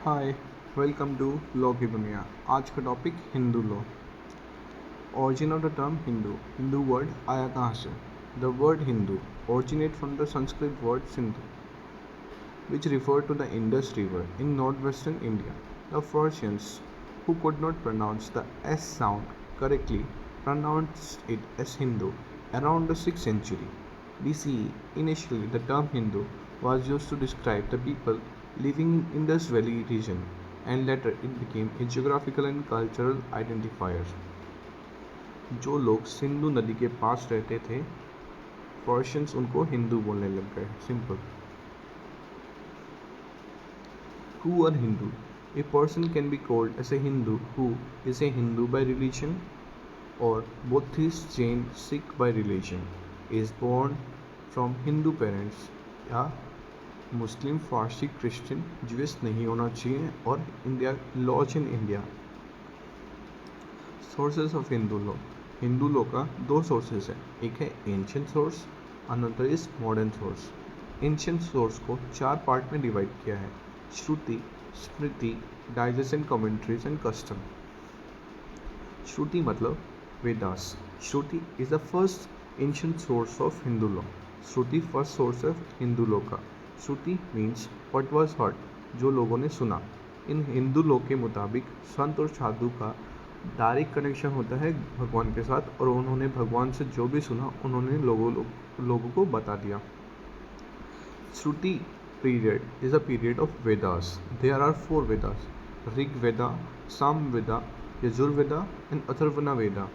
Hi, welcome to law की दुनिया। आज का topic Hindu law. Origin of the term Hindu. Hindu word आया कहाँ से? The word Hindu originate from the Sanskrit word Sindhu, which referred to the Indus River in northwestern India. The Persians, who could not pronounce the S sound correctly, pronounced it as Hindu around the 6th century BCE. Initially, the term Hindu was used to describe the people living in Indus Valley region, and later it became a geographical and cultural identifier. जो लोग सिंधु नदी के पास रहते थे, Persians उनको हिंदू बोलने लग गए। Simple. Who are Hindu? A person can be called as a Hindu who is a Hindu by religion or Buddhist, Jain, Sikh by religion, is born from Hindu parents, या मुस्लिम, फारसी, क्रिश्चियन, ज्यूइश नहीं होना चाहिए, और India laws in India. Sources of Hindu law. Hindu law का दो sources है, एक है ancient source, another is modern source. Ancient source को चार पार्ट में डिवाइड किया है: Shruti, Smriti, digest and commentaries and custom. Shruti मतलब Vedas. Shruti is the first ancient source of Hindu law. Shruti first source of Hindu law का। Shruti means what was heard, जो लोगों ने सुना। इन हिंदू लॉ के मुताबिक संत और साधु का डायरेक्ट कनेक्शन होता है भगवान के साथ, और उन्होंने भगवान से जो भी सुना उन्होंने लोगों को बता दिया। श्रुति period is a period of Vedas. There are 4 Vedas: Rig Veda, Sam Veda, Yajur Veda and Atharvana Veda.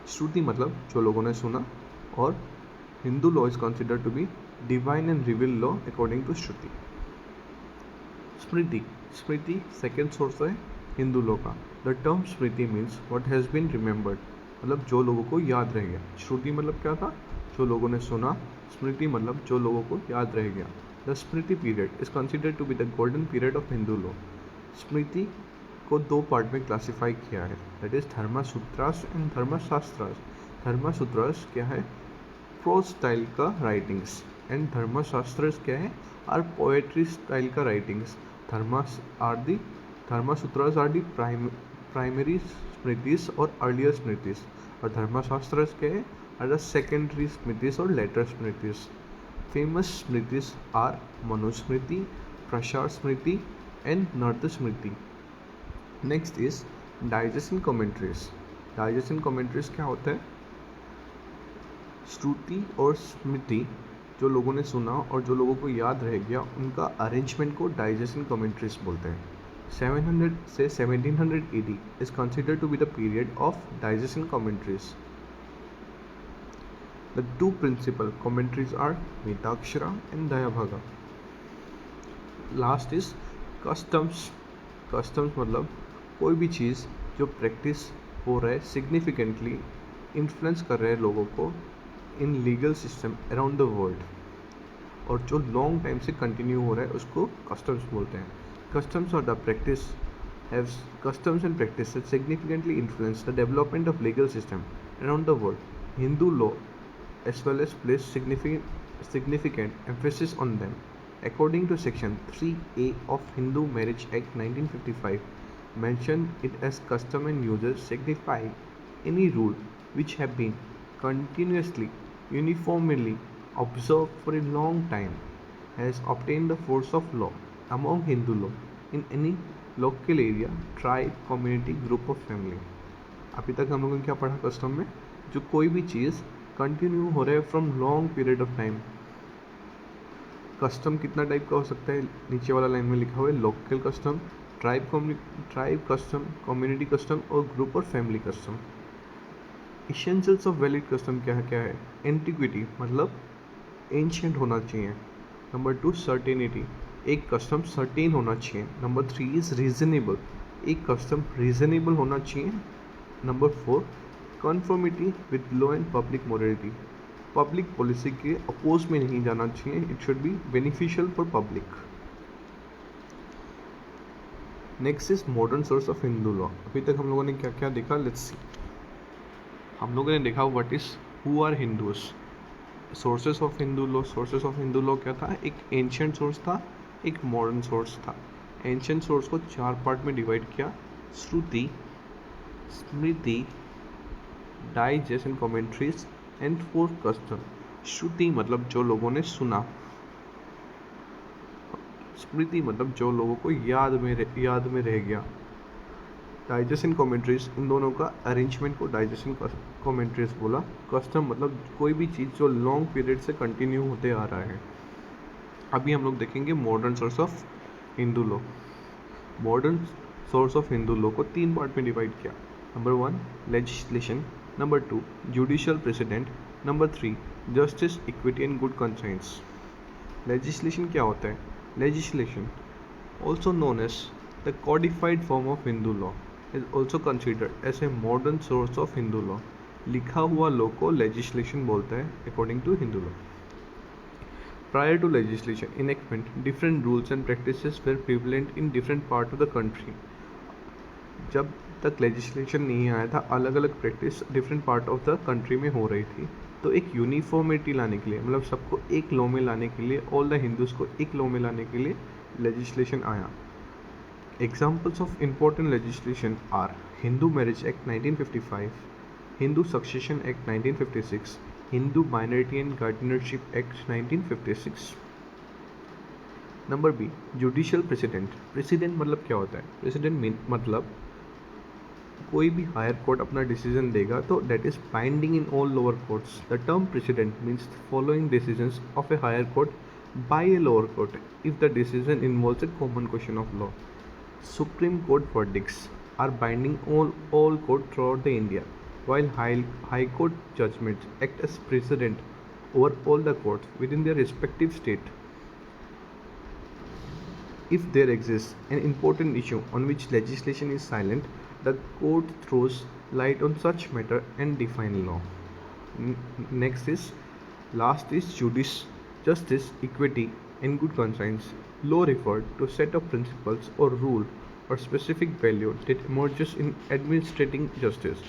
श्रुति मतलब जो लोगों ने सुना, और Hindu law is considered to be divine and reveal law according to Shruti. Smriti. Smriti second source है Hindu law का। The term Smriti means what has been remembered, मतलब जो लोगों को याद रह गया। श्रुति मतलब क्या था? जो लोगों ने सुना। स्मृति मतलब जो लोगों को याद रह गया। The Smriti period is considered to be the golden period of Hindu law. Smriti को दो पार्ट में क्लासिफाई किया है, that is Dharmasutras and Dharmashastras. Dharmasutras क्या है? प्रोज स्टाइल का राइटिंग्स, एंड धर्मशास्त्र क्या है? आर पोएट्री स्टाइल का writings. Dharmasutras are the primary Smritis और अर्लियर स्मृतिस, और धर्मशास्त्र क्या है? आर द सेकेंडरी स्मृतिस और लेटर स्मृतिस। फेमस स्मृतिस आर मनुस्मृति, प्रसार स्मृति एंड नर्त Smriti. Next is digest and commentaries. Digest and commentaries क्या होता है? श्रुति और स्मृति जो लोगों ने सुना और जो लोगों को याद रह गया, उनका अरेंजमेंट को डाइजेस्ट एंड कमेंट्रीज बोलते हैं। 700 से 1700 AD is considered to be the period of digest and commentaries. The two principal commentaries are Mitakshara and Dayabhaga. Last is customs. Customs मतलब कोई भी चीज़ जो प्रैक्टिस हो रहा है, सिग्निफिकेंटली इन्फ्लुएंस कर रहे हैं लोगों को in legal system around the world, और जो लॉन्ग टाइम से कंटिन्यू हो रहा है उसको कस्टम्स बोलते हैं। कस्टम्स और the practice have customs and practice that significantly influence the development of legal system around the world. Hindu law as well as place significant emphasis on them. According to Section 3A of Hindu Marriage Act 1955, mention it as custom and uses signify any rule which have been continuously, uniformly observed for a long time, has obtained the force of law among Hindu law in any local area, tribe, community, group of family. अभी तक हम लोगों ने क्या पढ़ा custom में? जो कोई भी चीज़ कंटिन्यू हो रहा है from long period of time. Custom कितना टाइप का हो सकता है? नीचे वाला लाइन में लिखा हुआ है local custom, tribe custom, community custom और ग्रुप और family custom. Essentials of valid custom क्या है? एंटिक्विटी मतलब एंशियंट होना चाहिए। नंबर 2 सर्टेनिटी, एक कस्टम सर्टेन होना चाहिए। नंबर 3 इज रीजनेबल, एक कस्टम रीजनेबल होना चाहिए। Number 4 conformity with law and public morality, public policy के अपोज में नहीं जाना चाहिए, it should be beneficial for public. Next is modern source of Hindu law. अभी तक हम लोगों ने क्या क्या देखा? Let's see. हम लोगों ने देखा what is who are Hindus, sources of Hindu law. Sources of Hindu law क्या था? एक एंशियंट सोर्स था, एक मॉडर्न सोर्स था। एंशियंट सोर्स को 4 पार्ट में डिवाइड किया, Shruti, Smriti, digest and commentaries and 4 custom. Shruti मतलब जो लोगों ने सुना, स्मृति मतलब जो लोगों को याद में रह गया, डाइजेस्ट एंड कमेंट्रीज इन दोनों का अरेंजमेंट को डाइजेस्ट एंड कमेंट्रीज बोला। कस्टम मतलब कोई भी चीज़ जो लॉन्ग पीरियड से कंटिन्यू होते आ रहा है। अभी हम लोग देखेंगे modern source of Hindu law. Modern source of Hindu law को 3 पार्ट में डिवाइड किया। Number 1 legislation, number 2 judicial president, number 3 justice, equity and good conscience. Legislation क्या होता है? Legislation also known as the codified form of Hindu law is also considered as a modern source of Hindu law. लिखा हुआ law को legislation बोलते हैं according to Hindu law. Prior to legislation enactment, different rules and practices were prevalent in different parts of the country. जब तक legislation नहीं आया था, अलग अलग practice different part of the country में हो रही थी। तो एक यूनिफॉर्मिटी लाने के लिए, मतलब सबको एक लॉ में लाने के लिए, ऑल द हिंदूज को एक लॉ में लाने के लिए legislation आया। Examples of important legislation are Hindu Marriage Act 1955, Hindu Succession Act 1956, Hindu Minority and Guardianship Act 1956। Number B judicial precedent. Precedent मतलब क्या होता है? प्रेसिडेंट मतलब कोई भी हायर कोर्ट अपना डिसीजन देगा तो that is binding in all lower courts. The term precedent means following decisions of a higher court by a lower court if the decision involves a common question of law. Supreme Court verdicts are binding on all courts throughout the India, while high court judgments act as precedent over all the courts within their respective state. If there exists an important issue on which legislation is silent, the court throws light on such matter and define law. Last is justice, equity, and good conscience. Law referred to a set of principles or rule or specific value that emerges in administrating justice.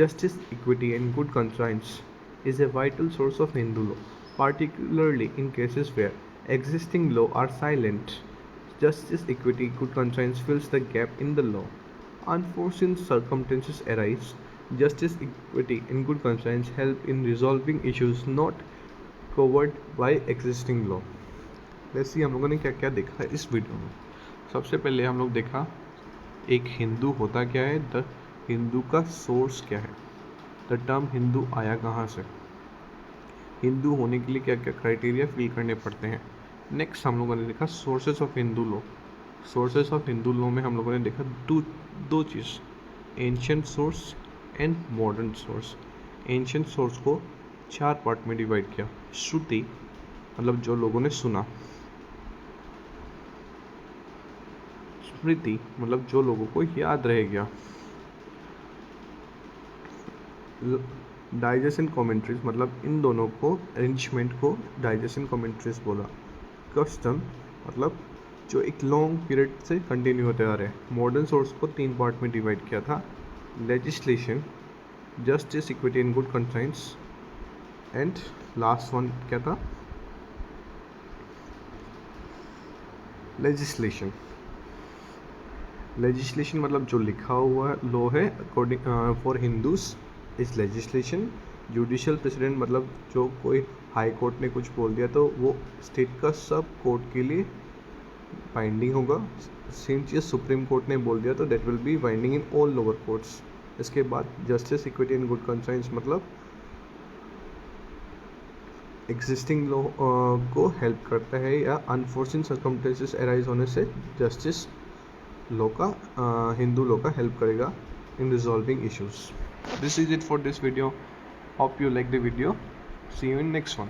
Justice, equity, and good conscience is a vital source of Hindu law, particularly in cases where existing law are silent. Justice, equity, good conscience fills the gap in the law. Unforeseen circumstances arise. Justice, equity, and good conscience help in resolving issues not covered by existing law. Let's see हम लोगों ने क्या क्या देखा इस video में। सबसे पहले हम लोग देखा एक हिंदू होता क्या है, द हिंदू का सोर्स क्या है, द टर्म हिंदू आया कहाँ से, हिंदू होने के लिए क्या क्या क्राइटेरिया फिल करने पड़ते हैं। नेक्स्ट हम लोगों ने देखा sources of Hindu law. Sources of Hindu law में हम लोगों ने देखा दो चीज़, ancient source and modern source. Ancient source को 4 पार्ट में डिवाइड किया। श्रुति मतलब जो लोगों ने सुना, स्मृति मतलब जो लोगों को याद रह गया, डाइजेस्ट एंड कमेंट्रीज मतलब इन दोनों को अरेंजमेंट को डाइजेस्ट एंड कमेंट्रीज बोला। कस्टम मतलब जो एक लॉन्ग पीरियड से कंटिन्यू होते आ रहे हैं। मॉडर्न सोर्स को 3 पार्ट में डिवाइड किया था, legislation, justice, equity and good conscience, and last one क्या था? लेजिस्लेशन। लेजिस्लेशन मतलब जो लिखा हुआ लॉ है according for Hindus is legislation. Judicial president मतलब जो कोई हाई कोर्ट ने कुछ बोल दिया तो वो स्टेट का सब कोर्ट के लिए बाइंडिंग होगा। सेम चीज़ सुप्रीम कोर्ट ने बोल दिया तो that will be binding in all lower courts. इसके बाद justice, equity and good conscience मतलब एग्जिस्टिंग लॉ को हेल्प करता है या अनफोर्सिन सर्कमस्टेंसेस अराइज होने से जस्टिस लॉ का हिंदू लॉ का हेल्प करेगा in resolving issues. This is it for this video. Hope you like the video. See you in next one.